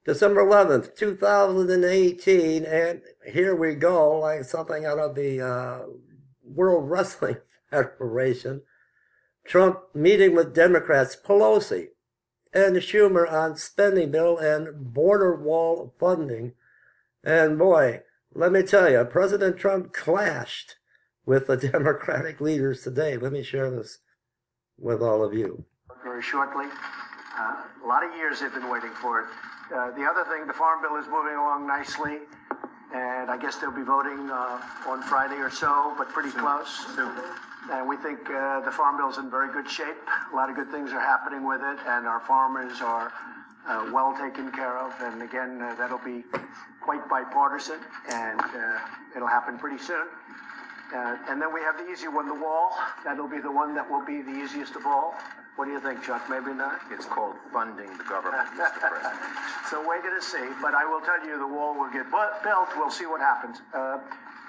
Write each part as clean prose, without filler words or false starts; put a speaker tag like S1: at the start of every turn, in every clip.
S1: December 11th, 2018, and here we go, like something out of the World Wrestling Federation. Trump meeting with Democrats, Pelosi, and Shumer on spending bill and border wall funding. And boy, let me tell you, President Trump clashed with the Democratic leaders today. Let me share this with all of you.
S2: Very shortly. A lot of years they've been waiting for it. The other thing, the Farm Bill is moving along nicely, and I guess they'll be voting on Friday or so, but pretty close. And we think the Farm Bill's in very good shape. A lot of good things are happening with it, and our farmers are well taken care of. And again, that'll be quite bipartisan, and it'll happen pretty soon. And then we have the easy one, the wall. That'll be the one that will be the easiest of all. What do you think, Chuck? Maybe not?
S3: It's called funding the government, Mr. President.
S2: So we're going to see. But I will tell you, the wall will get built. We'll see what happens.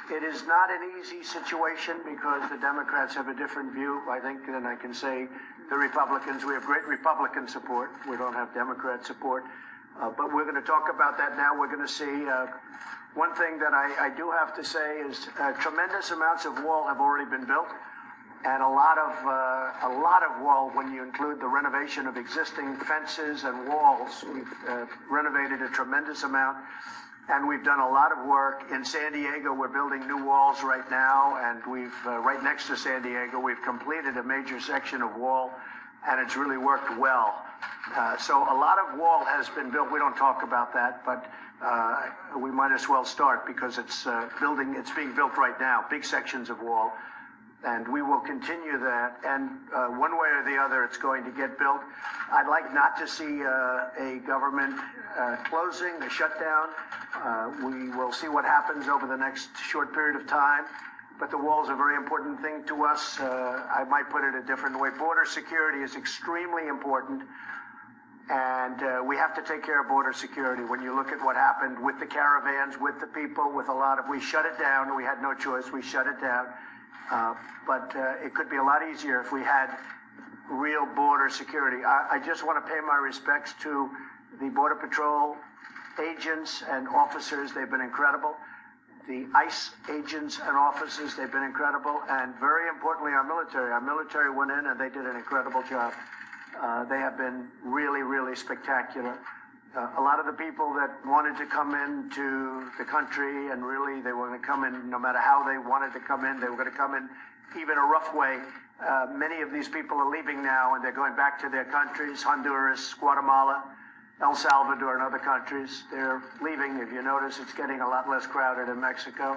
S2: It is not an easy situation because the Democrats have a different view, I think, than I can say the Republicans. We have great Republican support. We don't have Democrat support. But we're going to talk about that now. We're going to see. One thing that I do have to say is tremendous amounts of wall have already been built. And a lot of wall, when you include the renovation of existing fences and walls, we've renovated a tremendous amount. And we've done a lot of work. In San Diego, we're building new walls right now. And we've, right next to San Diego, we've completed a major section of wall. And it's really worked well. So a lot of wall has been built. We don't talk about that, but we might as well start because it's being built right now, big sections of wall. And we will continue that. And one way or the other, it's going to get built. I'd like not to see a government closing, a shutdown. We will see what happens over the next short period of time. But the wall is a very important thing to us. I might put it a different way. Border security is extremely important. And we have to take care of border security. When you look at what happened with the caravans, with the people, with a lot of, we shut it down. We had no choice. We shut it down. But it could be a lot easier if we had real border security. I just want to pay my respects to the Border Patrol agents and officers. They've been incredible. The ICE agents and officers, they've been incredible. And very importantly, our military. Our military went in and they did an incredible job. They have been really, really spectacular. A lot of the people that wanted to come into the country and really they were going to come in no matter how they wanted to come in, they were going to come in even a rough way. Many of these people are leaving now and they're going back to their countries, Honduras, Guatemala, El Salvador and other countries. They're leaving. If you notice, it's getting a lot less crowded in Mexico.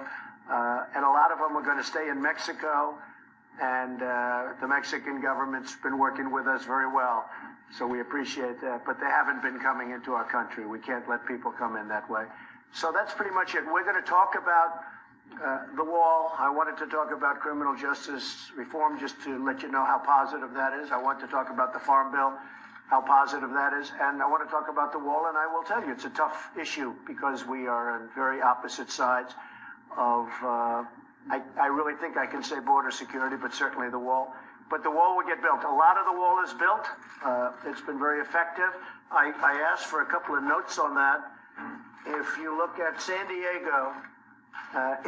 S2: And a lot of them are going to stay in Mexico. And the Mexican government's been working with us very well. So we appreciate that. But they haven't been coming into our country. We can't let people come in that way. So that's pretty much it. We're going to talk about the wall. I wanted to talk about criminal justice reform just to let you know how positive that is. I want to talk about the Farm Bill, how positive that is. And I want to talk about the wall. And I will tell you, it's a tough issue because we are on very opposite sides of, I really think I can say border security, but certainly the wall. But the wall will get built. A lot of the wall is built. It's been very effective. I asked for a couple of notes on that. If you look at San Diego,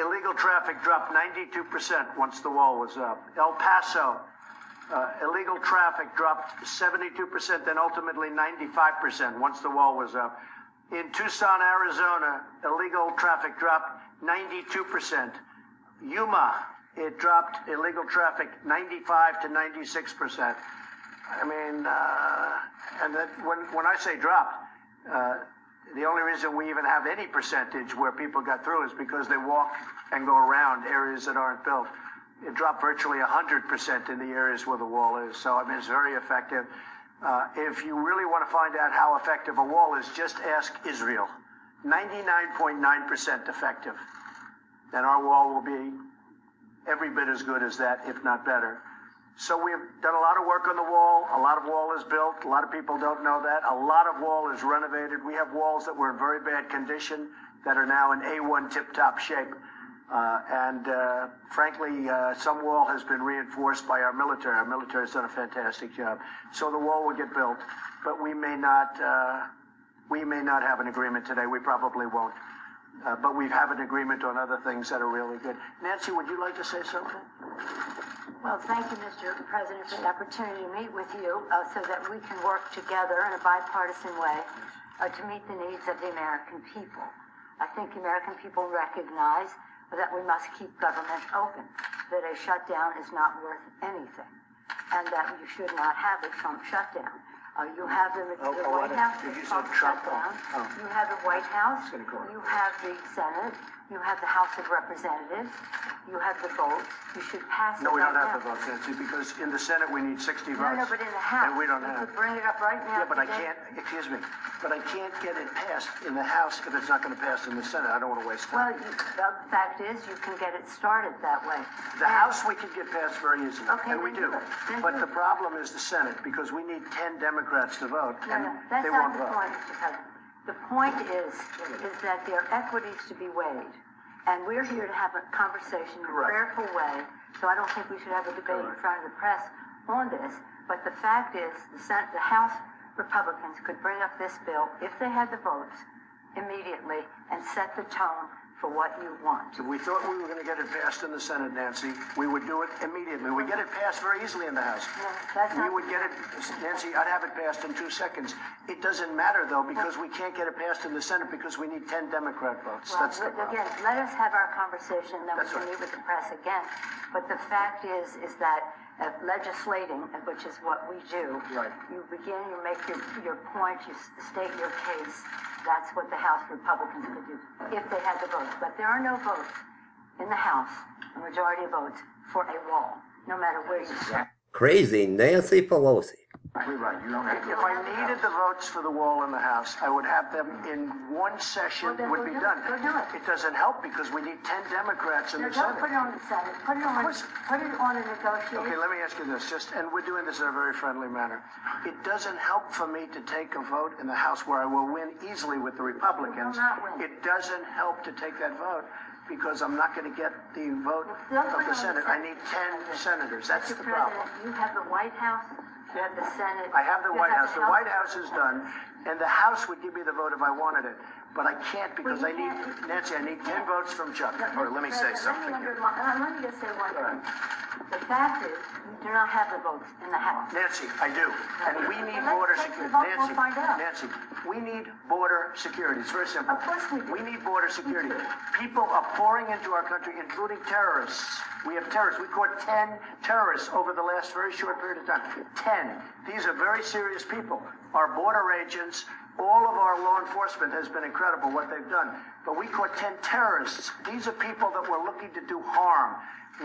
S2: illegal traffic dropped 92% once the wall was up. El Paso, illegal traffic dropped 72%, then ultimately 95% once the wall was up. In Tucson, Arizona, illegal traffic dropped 92%. Yuma, it dropped illegal traffic 95 to 96%. I mean, and that when I say dropped, the only reason we even have any percentage where people got through is because they walk and go around areas that aren't built. It dropped virtually 100% in the areas where the wall is. So, I mean, it's very effective. If you really want to find out how effective a wall is, just ask Israel. 99.9% effective. And our wall will be every bit as good as that, if not better. So we've done a lot of work on the wall. A lot of wall is built. A lot of people don't know that. A lot of wall is renovated. We have walls that were in very bad condition that are now in A1 tip-top shape. Frankly, some wall has been reinforced by our military. Our military has done a fantastic job. So the wall will get built, but we may not We may not have an agreement today. We probably won't. But we have an agreement on other things that are really good. Nancy, would you like to say something?
S4: Well, thank you, Mr. President, for the opportunity to meet with you so that we can work together in a bipartisan way to meet the needs of the American people. I think the American people recognize that we must keep government open, that a shutdown is not worth anything, and that you should not have a Trump shutdown. You have the White House, the Trump shutdown. You have the White House, you have the Senate, you have the House of Representatives, you have the votes. You should pass it.
S2: No, we
S4: right
S2: don't have
S4: now.
S2: the votes, Nancy, because in the Senate we need 60 votes.
S4: No, but in the House,
S2: and we don't
S4: you
S2: have.
S4: could bring it up right now.
S2: Yeah, but
S4: today.
S2: I can't, excuse me, but I can't get it passed in the House if it's not going to pass in the Senate. I don't want to waste time.
S4: Well, the fact is, you can get it started that way.
S2: The House we can get passed very easily,
S4: Okay,
S2: and we
S4: then
S2: do.
S4: do it. Then
S2: But
S4: do
S2: the
S4: it.
S2: problem is the Senate, because we need 10 Democrats to vote,
S4: No,
S2: and
S4: that's
S2: they
S4: not
S2: won't
S4: the
S2: vote.
S4: point, Mr. President. The point is that there are equities to be weighed. And we're here to have a conversation in a
S2: Correct.
S4: prayerful way, so I don't think we should have a debate in front of the press on this. But the fact is, the House Republicans could bring up this bill, if they had the votes, immediately and set the tone for what you want.
S2: If we thought we were going to get it passed in the Senate, Nancy, we would do it immediately. We get it passed very easily in the House.
S4: No, that's
S2: We
S4: not
S2: would get it, Nancy, I'd have it passed in 2 seconds. It doesn't matter, though, because we can't get it passed in the Senate because we need 10 Democrat votes.
S4: Well,
S2: That's the problem.
S4: again, let us have our conversation, then we
S2: That's
S4: can
S2: right.
S4: meet with the press again. But the fact is that legislating, which is what we do,
S2: Right.
S4: you begin, you make your point, you state your case. That's what the House Republicans could do if they had the votes. But there are no votes in the House, a majority of votes, for a wall, no matter where you stand.
S1: Crazy Nancy Pelosi.
S2: You're right. If I needed the votes for the wall in the House, I would have them in one session,
S4: Well, then
S2: would
S4: go
S2: be
S4: do
S2: done.
S4: it. Go do it.
S2: It doesn't help because we need 10 Democrats in
S4: No,
S2: the
S4: don't
S2: Senate.
S4: put it on the Senate. Put it on a negotiation.
S2: Okay, let me ask you this, and we're doing this in a very friendly manner. It doesn't help for me to take a vote in the House where I will win easily with the Republicans.
S4: You will not win.
S2: It doesn't help to take that vote because I'm not going to get the vote
S4: Don't
S2: of
S4: put it
S2: the
S4: on the
S2: Senate. I need 10 senators. That's
S4: Mr.
S2: the
S4: President,
S2: problem.
S4: you have the White House, you have the Senate.
S2: I have the
S4: you
S2: White House. The White
S4: of
S2: House is done, and the House would give me the vote if I wanted it. But I can't because
S4: Well,
S2: I
S4: you
S2: need,
S4: can't.
S2: Nancy, I need 10 votes from Chuck.
S3: All right, let me say something here.
S4: Let me just say one thing. The fact is, you do not have the votes in the House.
S2: Nancy, I do. And we need
S4: Well,
S2: border
S4: let's take the
S2: security.
S4: vote, we'll
S2: Nancy,
S4: find out.
S2: Nancy, we need border security. It's very simple.
S4: Of course we do.
S2: We need border security. People are pouring into our country, including terrorists. We have terrorists. We caught 10 terrorists over the last very short period of time. 10. These are very serious people. Our border agents, all of our law enforcement has been incredible what they've done. But we caught 10 terrorists. These are people that were looking to do harm.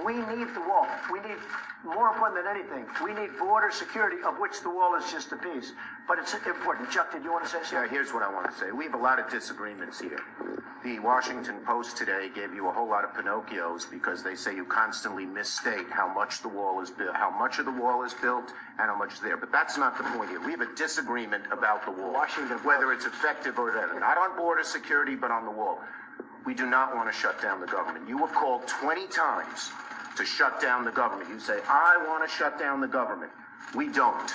S2: We need the wall. We need, more important than anything, we need border security, of which the wall is just a piece. But it's important. Chuck, did you want to say
S3: Yeah,
S2: something?
S3: here's what I want to say. We have a lot of disagreements here. The Washington Post today gave you a whole lot of Pinocchios because they say you constantly misstate how much the wall is built, how much of the wall is built, and how much is there. But that's not the point here. We have a disagreement about the wall,
S2: Washington
S3: whether it's effective or not on border security, but on the wall. We do not want to shut down the government. You have called 20 times to shut down the government. You say, I want to shut down the government. We don't.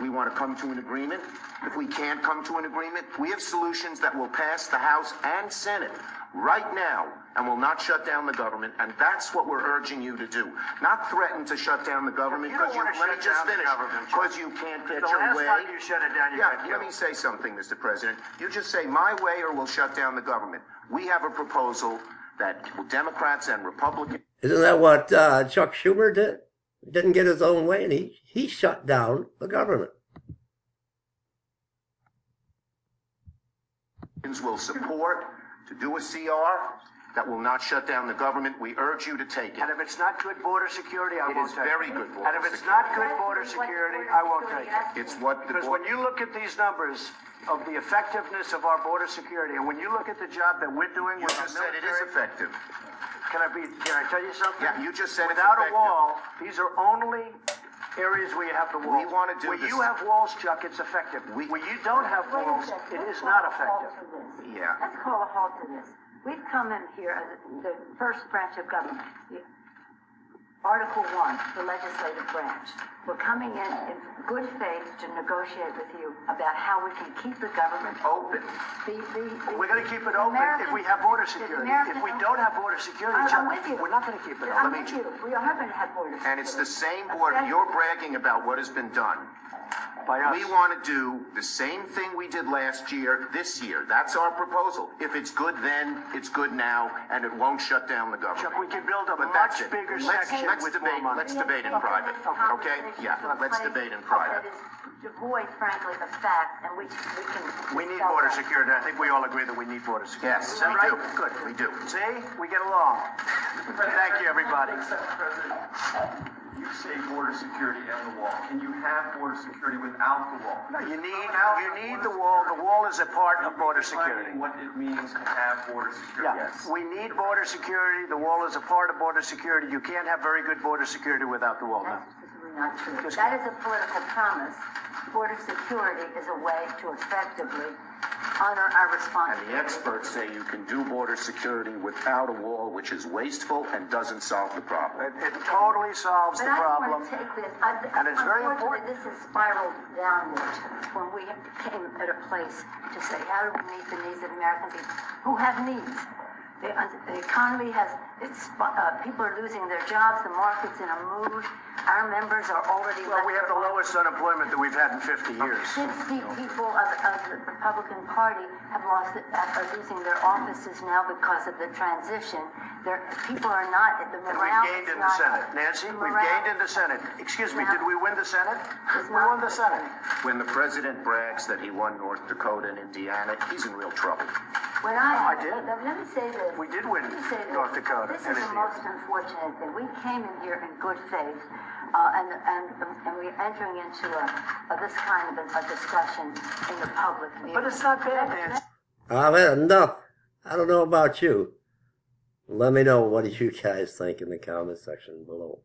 S3: We want to come to an agreement. If we can't come to an agreement, we have solutions that will pass the House and Senate right now and will not shut down the government. And that's what we're urging you to do. Not threaten to shut down the government
S2: You don't
S3: because
S2: want to
S3: let me
S2: shut
S3: just
S2: down the
S3: finish.
S2: government,
S3: Because you can't get
S2: The
S3: your
S2: last
S3: way.
S2: time you shut it down, you got
S3: Yeah,
S2: killed.
S3: let me say something, Mr. President. You just say my way or we'll shut down the government. We have a proposal that Democrats and Republicans.
S1: Isn't that what Chuck Schumer did? Didn't get his own way, and he shut down the government.
S3: Will support to do a CR that will not shut down the government. We urge you to take it.
S2: And if it's not good border security, I
S3: It
S2: won't
S3: is
S2: take
S3: very
S2: it.
S3: good border
S2: And if it's
S3: security.
S2: not good border security, I won't take it.
S3: It's what the
S2: Because when you look at these numbers of the effectiveness of our border security, and when you look at the job that we're doing
S3: you
S2: with our
S3: just said it is
S2: military,
S3: effective.
S2: can I tell you something?
S3: Yeah, you just said it's
S2: Without a
S3: effective.
S2: wall, these are only areas where you have the walls.
S3: We want to do
S2: where
S3: this-
S2: you have walls, Chuck, it's effective. Where you don't have
S4: Wait a
S2: walls,
S4: second.
S2: it
S4: Let's
S2: is not
S4: call a halt
S2: effective.
S4: to this.
S3: Yeah.
S4: Let's call a halt to this. We've come in here as the first branch of government. Article 1, the legislative branch. We're coming in good faith to negotiate with you about how we can keep the government
S3: Open.
S2: We're going to keep it open if we have border security. If we don't have border security,
S4: I'm with you.
S2: we're not going to keep it
S4: I'm
S2: open.
S4: with you. We are going to have border security.
S3: And it's the same border. You're bragging about what has been done.
S2: By us.
S3: We want to do the same thing we did last year, this year. That's our proposal. If it's good then, it's good now, and it won't shut down the government.
S2: Chuck, we can build a
S3: But
S2: much
S3: that's it.
S2: bigger
S3: Let's
S2: section with
S3: debate.
S2: more money.
S3: Let's debate in private. Okay? Yeah. Let's debate in private.
S4: That is devoid, frankly, of fact, and we can.
S2: We need border security. I think we all agree that we need border security.
S3: Yes,
S2: Is that
S3: we
S2: right?
S3: do.
S2: Good.
S3: We do.
S2: See, we get along. Thank you, everybody.
S5: President, you say border security and the wall. Can you have border security without the wall?
S2: No, you need the wall. The wall is a part of border security.
S5: What it means to have border security.
S2: Yeah, we need border security. The wall is a part of border security. You can't have very good border security without the wall. No.
S4: That's simply not true. That is a political promise. Border security is a way to effectively honor our
S3: And
S4: responsibility.
S3: the experts say you can do border security without a wall, which is wasteful and doesn't solve the problem.
S2: It totally solves
S4: But
S2: the
S4: I don't
S2: problem.
S4: want to take this.
S2: And it's very
S4: Unfortunately,
S2: important.
S4: this has spiraled downward when we came at a place to say, how do we meet the needs of American people who have needs? The economy has, people are losing their jobs, the market's in a mood, our members are already...
S2: Well, we have the lowest unemployment that we've had in 50 years.
S4: 60 people of the Republican Party are losing their offices now because of the transition. People are not at the
S2: And
S4: morale.
S2: we've gained in the Senate. Nancy, we've gained in the Senate. Excuse me, did we win the Senate? We won the Senate.
S3: When the president brags that he won North Dakota and Indiana, he's in real trouble.
S4: When
S2: I did.
S4: Let me say this.
S2: We did win
S4: Let me say this.
S2: North Dakota
S4: This
S2: and
S4: is the
S2: Indiana.
S4: most unfortunate thing. We came in here in good faith, and we're entering into this kind of a discussion in the public view.
S2: But it's not bad, Nancy.
S1: I've had enough. I don't know about you. Let me know what you guys think in the comment section below.